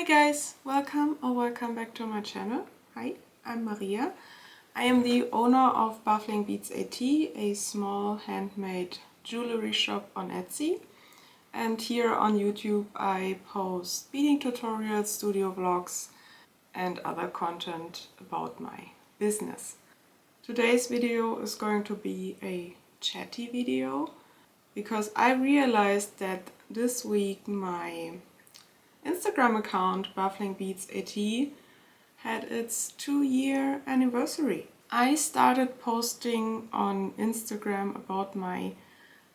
guys, welcome back to my channel. Hi, I'm Maria. I am the owner of Baffling Beads AT, a small handmade jewelry shop on Etsy. And here on YouTube I post beading tutorials, studio vlogs and other content about my business. Today's video is going to be a chatty video because I realized that this week my Instagram account, Baffling Beads AT, had its 2-year anniversary. I started posting on Instagram about my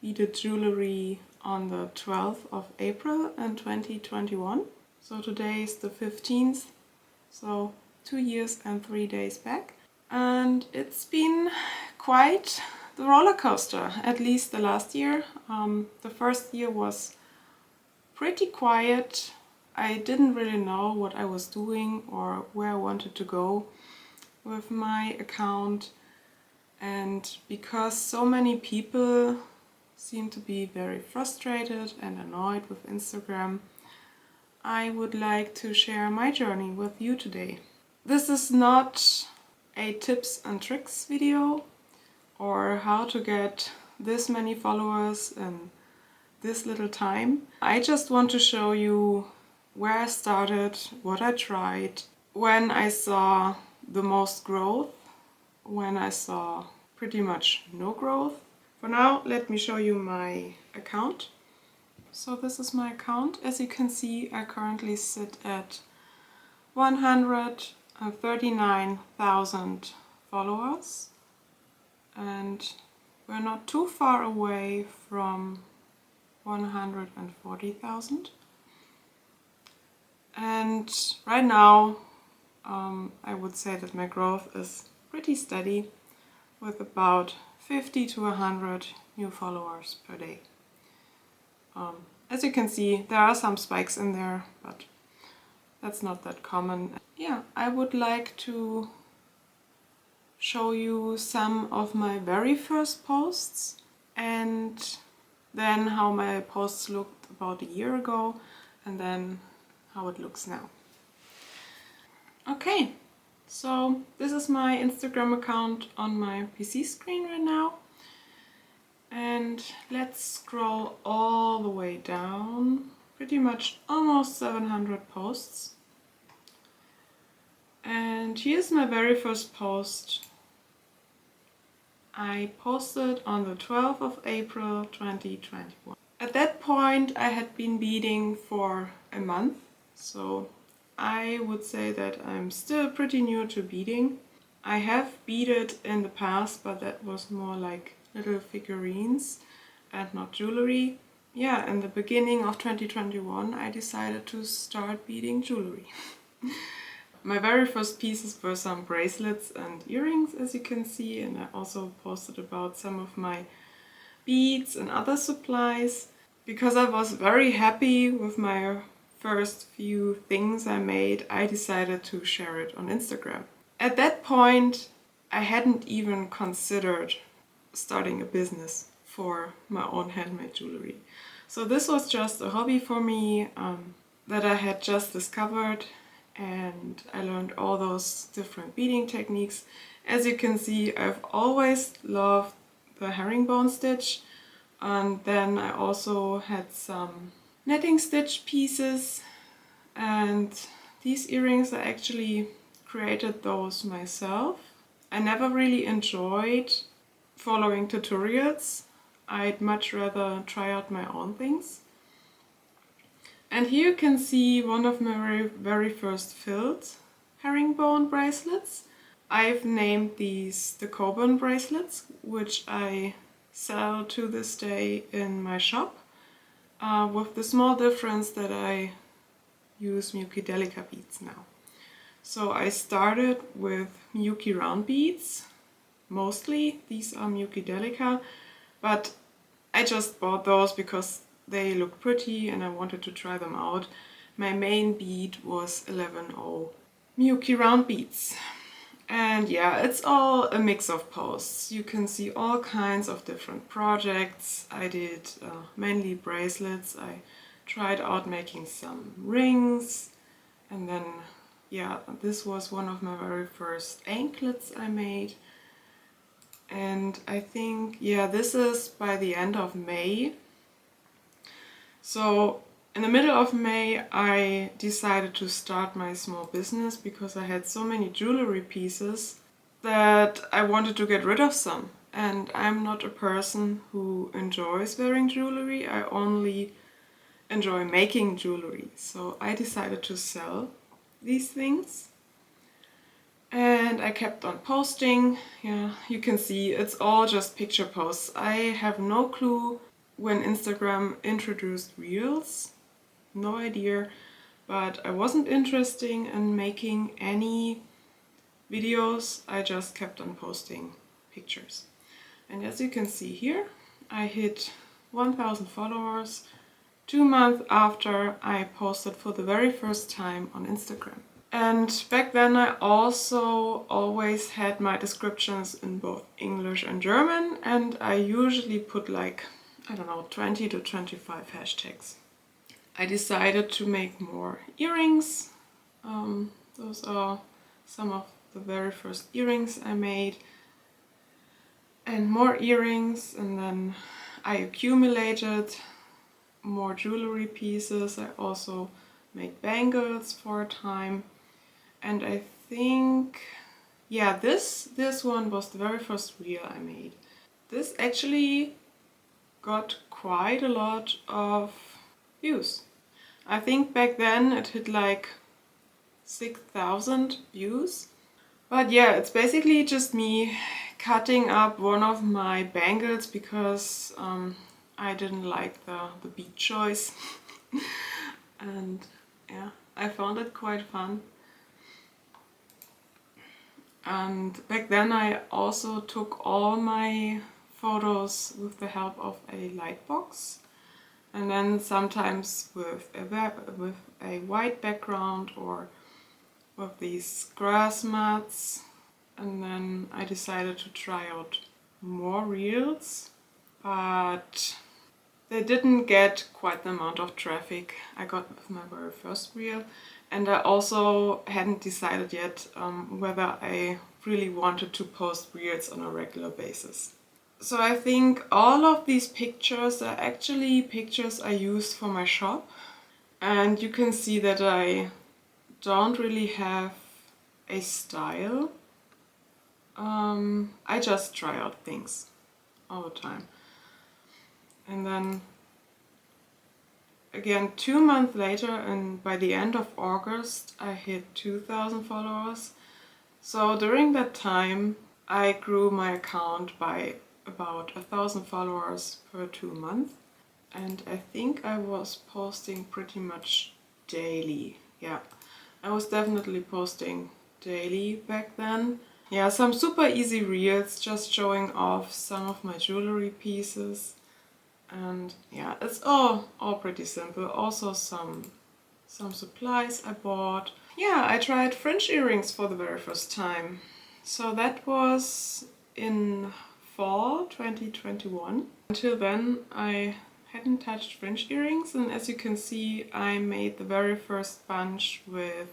beaded jewelry on the 12th of April in 2021. So today is the 15th, so 2 years and 3 days back. And it's been quite the roller coaster, at least the last year. The first year was pretty quiet. I didn't really know what I was doing or where I wanted to go with my account, and because so many people seem to be very frustrated and annoyed with Instagram, I would like to share my journey with you today. This is not a tips and tricks video or how to get this many followers in this little time. I just want to show you where I started, what I tried, when I saw the most growth, when I saw pretty much no growth. For now, let me show you my account. So this is my account. As you can see, I currently sit at 139,000 followers, and we're not too far away from 140,000. And right now I would say that my growth is pretty steady with about 50 to 100 new followers per day. As you can see, there are some spikes in there, but that's not that common. Yeah, I would like to show you some of my very first posts and then how my posts looked about a year ago and then how it looks now. Okay, so this is my Instagram account on my PC screen right now. And let's scroll all the way down, pretty much almost 700 posts. And here's my very first post. I posted on the 12th of April 2021. At that point I had been beading for a month, so I would say that I'm still pretty new to beading. I have beaded in the past, but that was more like little figurines and not jewelry. Yeah, in the beginning of 2021 I decided to start beading jewelry. My very first pieces were some bracelets and earrings, as you can see, and I also posted about some of my beads and other supplies. Because I was very happy with my first few things I made, I decided to share it on Instagram. At that point, I hadn't even considered starting a business for my own handmade jewelry. So this was just a hobby for me that I had just discovered, and I learned all those different beading techniques. As you can see, I've always loved the herringbone stitch. And then I also had some netting stitch pieces, and these earrings I actually created those myself. I never really enjoyed following tutorials. I'd much rather try out my own things. And here you can see one of my very first filled herringbone bracelets. I've named these the Coburn bracelets, which I sell to this day in my shop, with the small difference that I use Miyuki Delica beads now. So I started with Miyuki round beads, mostly. These are Miyuki Delica, but I just bought those because they look pretty and I wanted to try them out. My main bead was 11/0 Miyuki round beads. And yeah, it's all a mix of posts. You can see all kinds of different projects. I did mainly bracelets. I tried out making some rings And then, yeah, this was one of my very first anklets I made. And I think, yeah, this is by the end of May. So in the middle of May, I decided to start my small business because I had so many jewelry pieces that I wanted to get rid of some. And I'm not a person who enjoys wearing jewelry. I only enjoy making jewelry. So I decided to sell these things. And I kept on posting. Yeah, you can see it's all just picture posts. I have no clue when Instagram introduced Reels. No idea. But I wasn't interested in making any videos. I just kept on posting pictures. And as you can see here, I hit 1000 followers 2 months after I posted for the very first time on Instagram. And back then I also always had my descriptions in both English and German, and I usually put like, I don't know, 20 to 25 hashtags. I decided to make more earrings. Those are some of the very first earrings I made. And more earrings, and then I accumulated more jewelry pieces. I also made bangles for a time. And I think, yeah, this one was the very first reel I made. This actually got quite a lot of views. I think back then it hit like 6,000 views. But yeah, it's basically just me cutting up one of my bangles because I didn't like the bead choice. And yeah, I found it quite fun. And back then I also took all my photos with the help of a light box, and then sometimes with a white background or with these grass mats. And then I decided to try out more reels, but they didn't get quite the amount of traffic I got with my very first reel. And I also hadn't decided yet whether I really wanted to post reels on a regular basis. So I think all of these pictures are actually pictures I used for my shop. And you can see that I don't really have a style. I just try out things all the time. And then again, 2 months later, and by the end of August, I hit 2,000 followers. So during that time, I grew my account by about 1,000 followers per 2 months. And I think I was posting pretty much daily. Yeah, I was definitely posting daily back then. Yeah, some super easy reels just showing off some of my jewelry pieces. And yeah, it's all pretty simple. Also some supplies I bought. Yeah, I tried French earrings for the very first time. So that was in fall 2021. Until then I hadn't touched French earrings, and as you can see I made the very first bunch with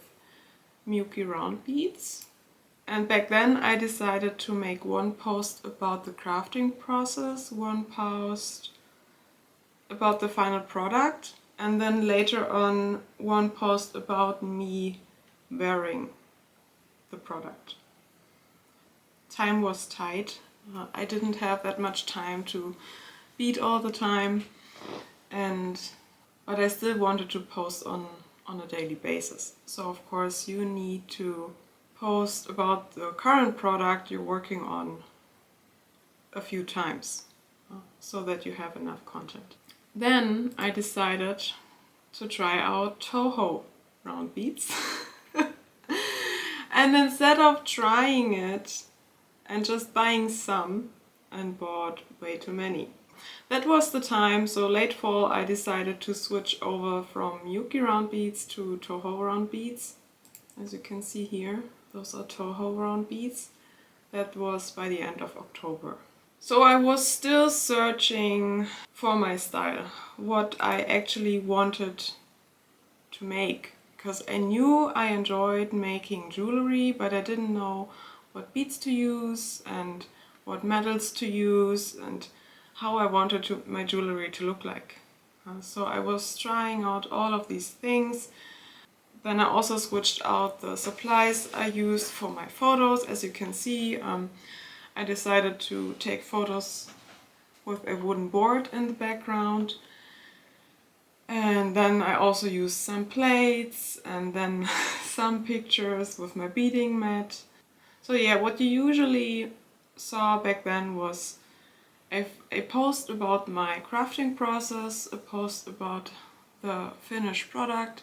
Milky round beads. And back then I decided to make one post about the crafting process, one post about the final product, and then later on one post about me wearing the product. Time was tight. I didn't have that much time to bead all the time, but I still wanted to post on a daily basis. So of course you need to post about the current product you're working on a few times so that you have enough content. Then I decided to try out Toho round beads. And instead of trying it and just buying some, and bought way too many. That was the time, so late fall I decided to switch over from Yuki round beads to Toho round beads. As you can see here, those are Toho round beads. That was by the end of October. So I was still searching for my style, what I actually wanted to make. because I knew I enjoyed making jewelry, but I didn't know what beads to use and what metals to use and how I wanted my jewelry to look like. So I was trying out all of these things. Then I also switched out the supplies I used for my photos. As you can see, I decided to take photos with a wooden board in the background. And then I also used some plates and then some pictures with my beading mat. So yeah, what you usually saw back then was a post about my crafting process, a post about the finished product,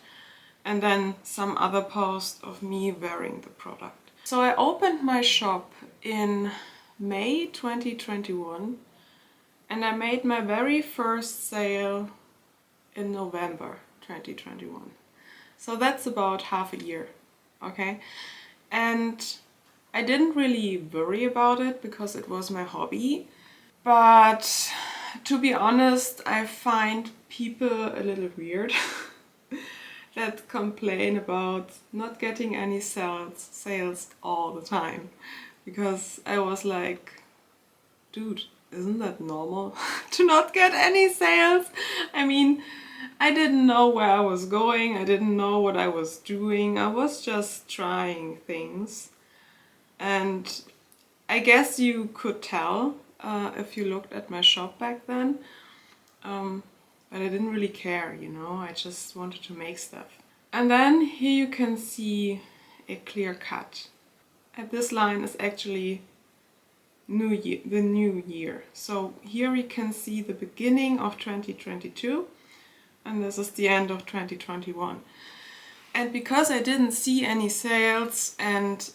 and then some other post of me wearing the product. So I opened my shop in May 2021 and I made my very first sale in November 2021. So that's about half a year, okay? And I didn't really worry about it because it was my hobby. But to be honest, I find people a little weird that complain about not getting any sales all the time. Because I was like, dude, isn't that normal to not get any sales? I mean, I didn't know where I was going, I didn't know what I was doing, I was just trying things. And I guess you could tell if you looked at my shop back then, but I didn't really care, you know, I just wanted to make stuff. And then here you can see a clear cut. And this line is actually the new year. So here we can see the beginning of 2022 and this is the end of 2021. And because I didn't see any sales and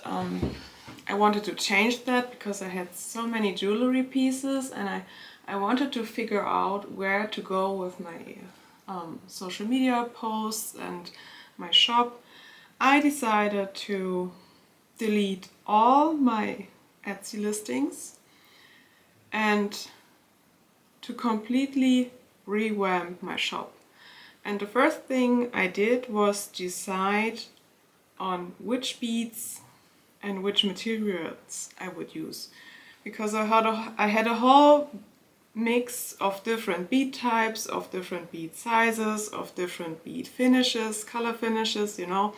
I wanted to change that because I had so many jewelry pieces and I wanted to figure out where to go with my social media posts and my shop, I decided to delete all my Etsy listings and to completely revamp my shop. And the first thing I did was decide on which beads and which materials I would use. Because I had a whole mix of different bead types, of different bead sizes, of different bead finishes, color finishes, you know.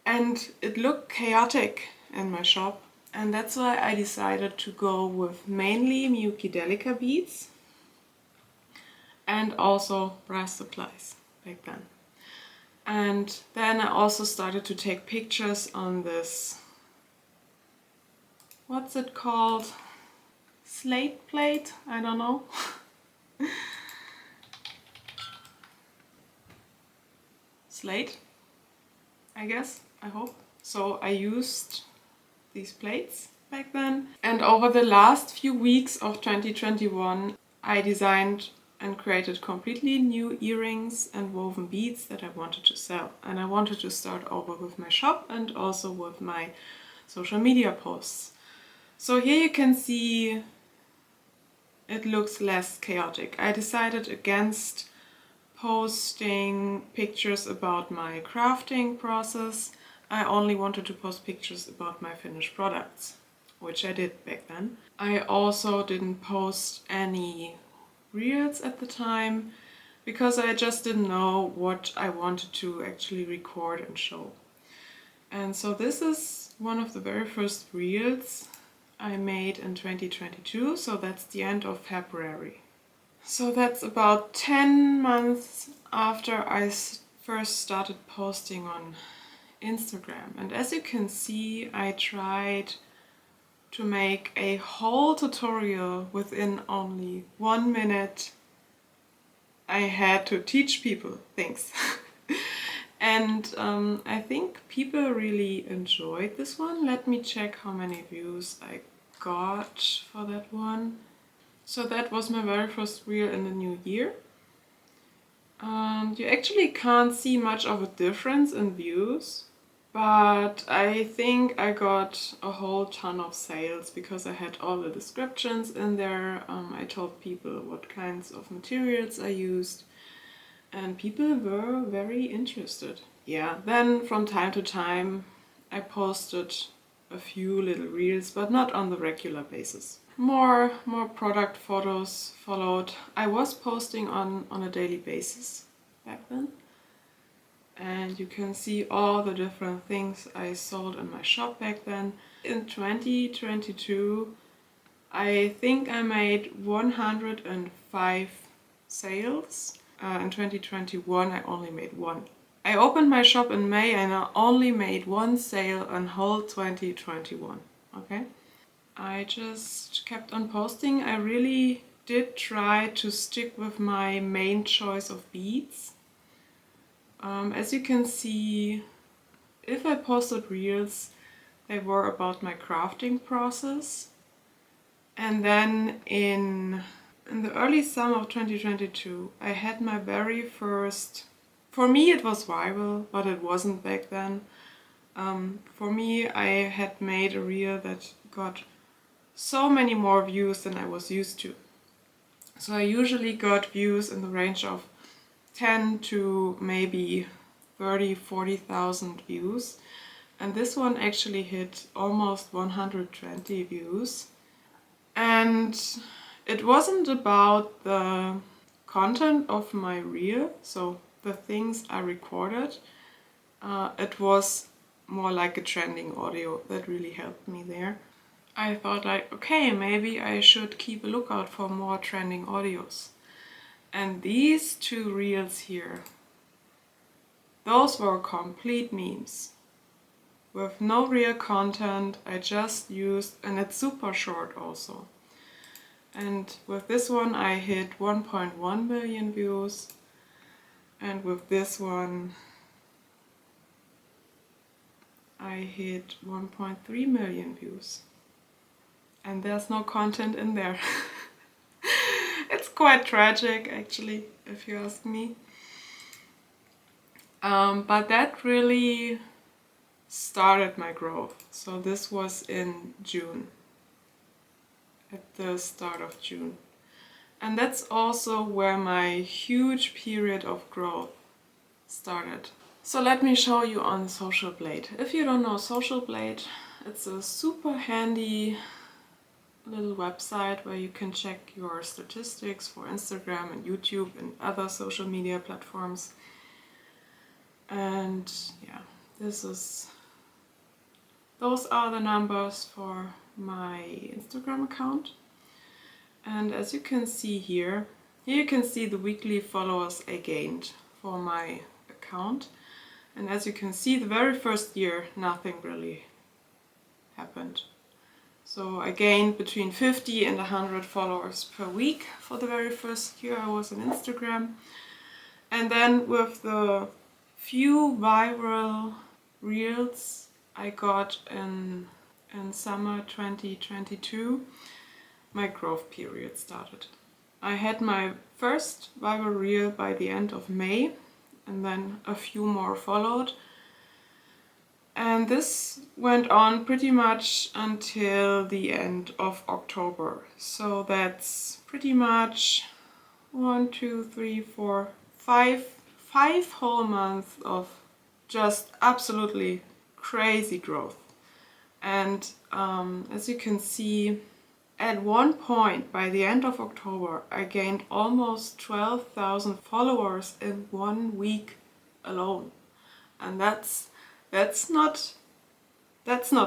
And it looked chaotic in my shop. And that's why I decided to go with mainly Miyuki Delica beads and also brass supplies back then. And then I also started to take pictures on this, what's it called? Slate plate? I don't know. Slate, I guess, I hope. So I used these plates back then. And over the last few weeks of 2021, I designed and created completely new earrings and woven beads that I wanted to sell. And I wanted to start over with my shop and also with my social media posts. So here you can see it looks less chaotic. I decided against posting pictures about my crafting process. I only wanted to post pictures about my finished products, which I did back then. I also didn't post any reels at the time because I just didn't know what I wanted to actually record and show. And so this is one of the very first reels I made in 2022, so that's the end of February. So that's about 10 months after I first started posting on Instagram. And as you can see, I tried to make a whole tutorial within only 1 minute. I had to teach people things. And I think people really enjoyed this one. Let me check how many views I got for that one. So that was my very first reel in the new year. And you actually can't see much of a difference in views. But I think I got a whole ton of sales because I had all the descriptions in there. I told people what kinds of materials I used and people were very interested. yeah, then from time to time I posted a few little reels, but not on the regular basis. More product photos followed. I was posting on a daily basis back then. And you can see all the different things I sold in my shop back then. In 2022, I think I made 105 sales. In 2021, I only made one. I opened my shop in May and I only made one sale in whole 2021. Okay? I just kept on posting. I really did try to stick with my main choice of beads. As you can see, if I posted reels, they were about my crafting process. And then in the early summer of 2022, I had my very first, for me it was viral, but it wasn't back then. For me, I had made a reel that got so many more views than I was used to. So I usually got views in the range of 10 to maybe 40,000 views. And this one actually hit almost 120 views. And it wasn't about the content of my reel, so the things I recorded. It was more like a trending audio that really helped me there. I thought like, okay, maybe I should keep a lookout for more trending audios. And these two reels here, those were complete memes. With no real content, I just used, and it's super short also. And with this one I hit 1.1 million views, and with this one I hit 1.3 million views. And there's no content in there. It's quite tragic actually, if you ask me. But that really started my growth. So this was in June, at the start of June. And that's also where my huge period of growth started. So let me show you on Social Blade. If you don't know Social Blade, it's a super handy little website where you can check your statistics for Instagram and YouTube and other social media platforms. And yeah, those are the numbers for my Instagram account. And as you can see here you can see the weekly followers I gained for my account. And as you can see, the very first year nothing really happened. So I gained between 50 and 100 followers per week for the very first year I was on Instagram. And then with the few viral reels I got in summer 2022, my growth period started. I had my first viral reel by the end of May, and then a few more followed. And this went on pretty much until the end of October. So that's pretty much 5 whole months of just absolutely crazy growth. And as you can see, at one point by the end of October I gained almost 12,000 followers in 1 week alone. And that's not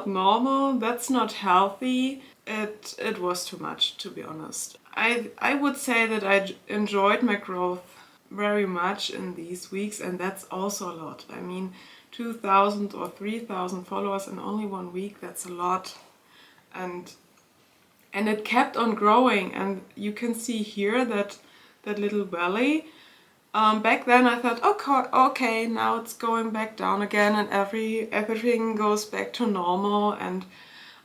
normal, that's not healthy. It was too much, to be honest. I would say that I enjoyed my growth very much in these weeks, and that's also a lot. I mean, 2,000 or 3,000 followers in only 1 week, that's a lot. And it kept on growing, and you can see here that little valley. Back then I thought, okay, now it's going back down again and everything goes back to normal, and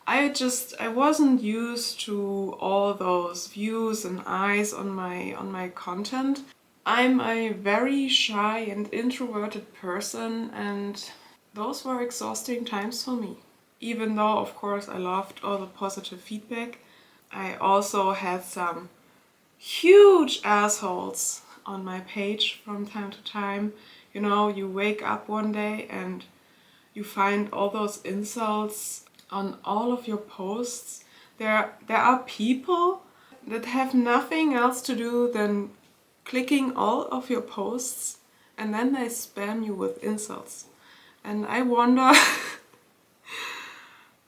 I wasn't used to all those views and eyes on my content. I'm a very shy and introverted person, and those were exhausting times for me. Even though, of course, I loved all the positive feedback, I also had some huge assholes on my page from time to time. You know, you wake up one day and you find all those insults on all of your posts. There are people that have nothing else to do than clicking all of your posts, and then they spam you with insults. And I wonder,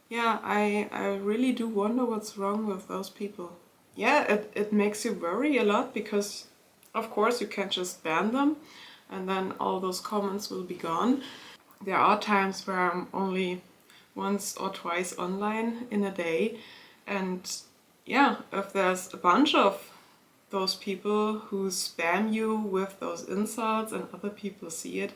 yeah, I really do wonder what's wrong with those people. Yeah, it makes you worry a lot because, of course, you can't just ban them and then all those comments will be gone. There are times where I'm only once or twice online in a day, and yeah, if there's a bunch of those people who spam you with those insults and other people see it,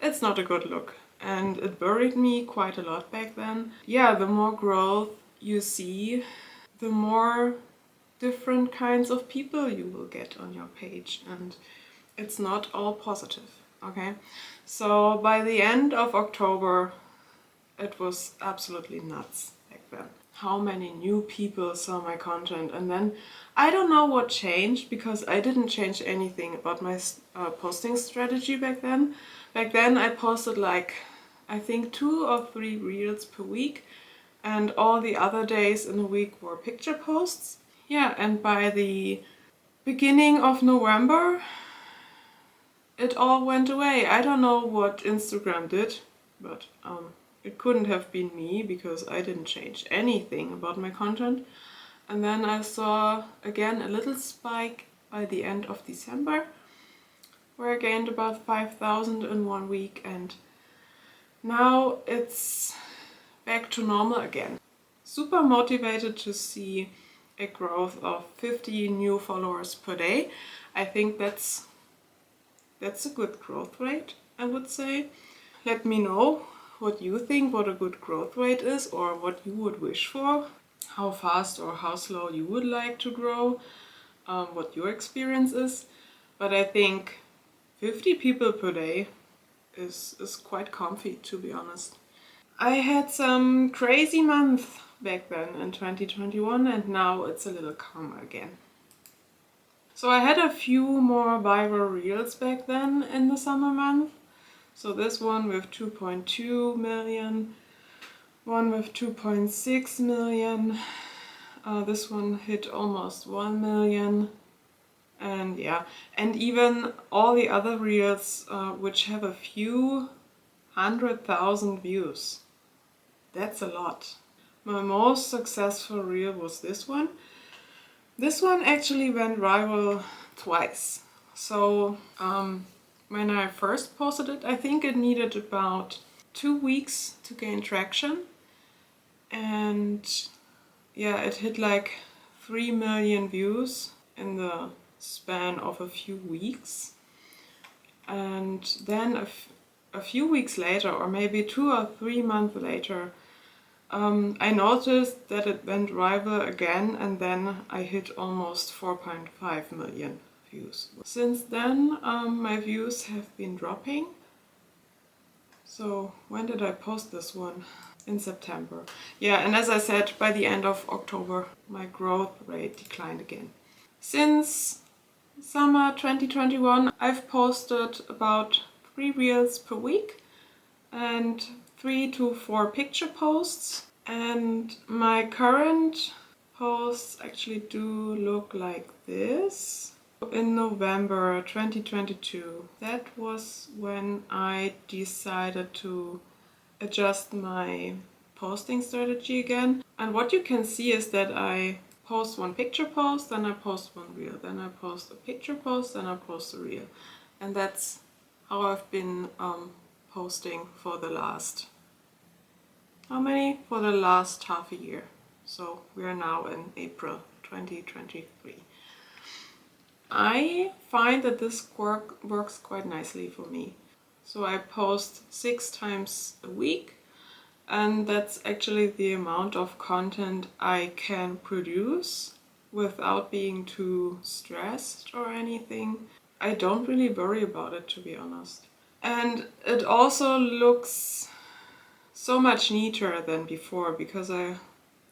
it's not a good look. And it worried me quite a lot back then. Yeah, the more growth you see, the more different kinds of people you will get on your page, and it's not all positive, okay? So by the end of October, it was absolutely nuts back then. How many new people saw my content, and then I don't know what changed because I didn't change anything about my posting strategy back then. Back then I posted like, I think 2 or 3 reels per week, and all the other days in the week were picture posts. Yeah, and by the beginning of November, it all went away. I don't know what Instagram did, but it couldn't have been me because I didn't change anything about my content. And then I saw again a little spike by the end of December, where I gained about 5,000 in 1 week, and now it's back to normal again. Super motivated to see a growth of 50 new followers per day. I think that's a good growth rate, I would say. Let me know what you think, what a good growth rate is, or what you would wish for, how fast or how slow you would like to grow, what your experience is. But I think 50 people per day is quite comfy, to be honest. I had some crazy months back then in 2021, and now it's a little calmer again. So I had a few more viral reels back then in the summer month. So this one with 2.2 million, one with 2.6 million, this one hit almost 1 million. And yeah, and even all the other reels which have a few 100,000 views. That's a lot. My most successful reel was this one. This one actually went viral twice. So when I first posted it, I think it needed about 2 weeks to gain traction. And yeah, it hit like 3 million views in the span of a few weeks. And then a few weeks later, or maybe 2 or 3 months later, I noticed that it went viral again, and then I hit almost 4.5 million views. Since then, my views have been dropping. So when did I post this one? In September. Yeah, and as I said, by the end of October, my growth rate declined again. Since summer 2021, I've posted about 3 reels per week and 3 to 4 picture posts, and my current posts actually do look like this. In November 2022, that was when I decided to adjust my posting strategy again. And what you can see is that I post one picture post, then I post one reel, then I post a picture post, then I post a reel. And that's how I've been posting for the last, how many? For the last half a year. So we are now in April 2023. I find that this works quite nicely for me. So I post 6 times a week, and that's actually the amount of content I can produce without being too stressed or anything. I don't really worry about it, to be honest. And it also looks so much neater than before because I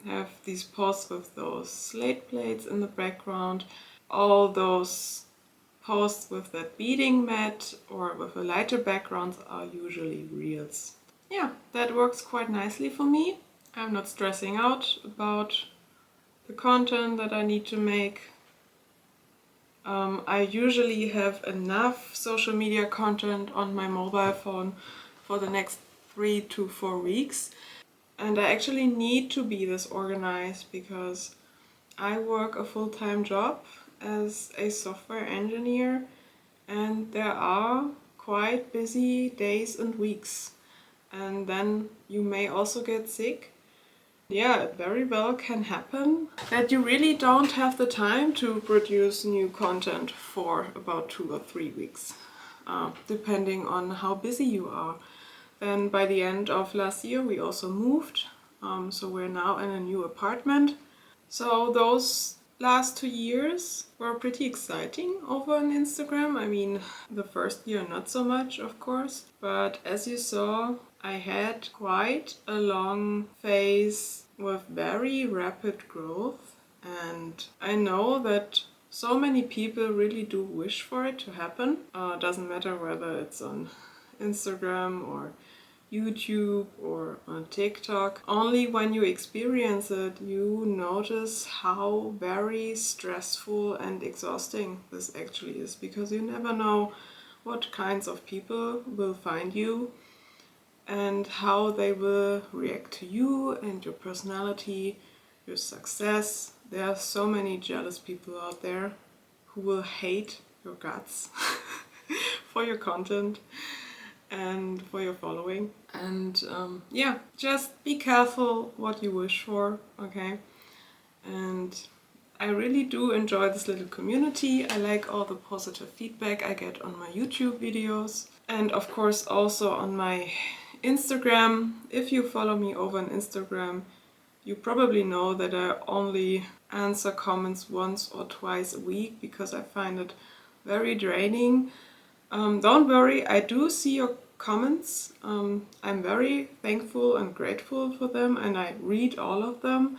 have these posts with those slate plates in the background, all those posts with that beading mat or with a lighter background are usually reels. Yeah, that works quite nicely for me. I'm not stressing out about the content that I need to make. I usually have enough social media content on my mobile phone for the next 3 to 4 weeks. And I actually need to be this organized because I work a full-time job as a software engineer, and there are quite busy days and weeks. And then you may also get sick. Yeah, it very well can happen that you really don't have the time to produce new content for about 2 or 3 weeks, depending on how busy you are. Then by the end of last year we also moved, so we're now in a new apartment. So those last 2 years were pretty exciting over on Instagram. I mean, the first year not so much, of course, but as you saw, I had quite a long phase with very rapid growth, and I know that so many people really do wish for it to happen. Doesn't matter whether it's on Instagram or YouTube or on TikTok. Only when you experience it, you notice how very stressful and exhausting this actually is, because you never know what kinds of people will find you and how they will react to you and your personality, your success. There are so many jealous people out there who will hate your guts for your content and for your following. And yeah, just be careful what you wish for, okay? And I really do enjoy this little community. I like all the positive feedback I get on my YouTube videos, and of course also on my Instagram. If you follow me over on Instagram, you probably know that I only answer comments once or twice a week because I find it very draining. Don't worry, I do see your comments. I'm very thankful and grateful for them, and I read all of them,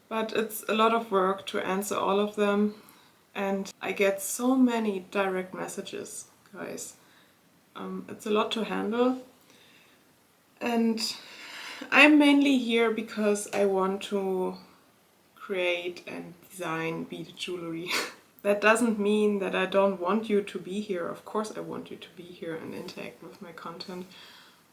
but it's a lot of work to answer all of them, and I get so many direct messages, guys. It's a lot to handle, and I'm mainly here because I want to create and design beaded jewelry. That doesn't mean that I don't want you to be here. Of course I want you to be here and interact with my content,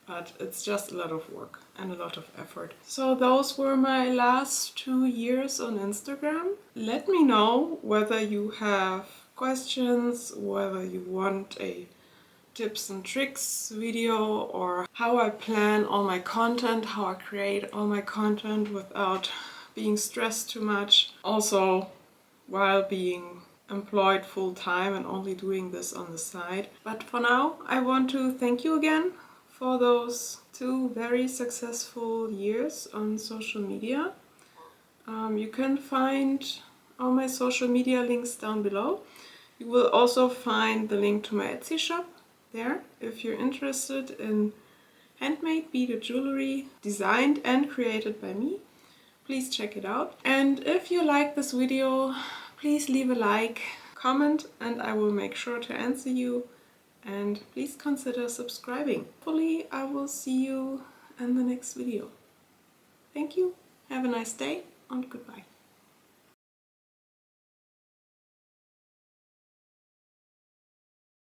but it's just a lot of work and a lot of effort. So those were my last 2 years on Instagram. Let me know whether you have questions, whether you want a tips and tricks video, or how I plan all my content, how I create all my content without being stressed too much. Also, while being employed full-time and only doing this on the side. But for now, I want to thank you again for those 2 very successful years on social media. You can find all my social media links down below. You will also find the link to my Etsy shop there if you're interested in handmade beaded jewelry designed and created by me. Please check it out. And if you like this video, please leave a like, comment, and I will make sure to answer you. And please consider subscribing. Hopefully I will see you in the next video. Thank you, have a nice day, and goodbye.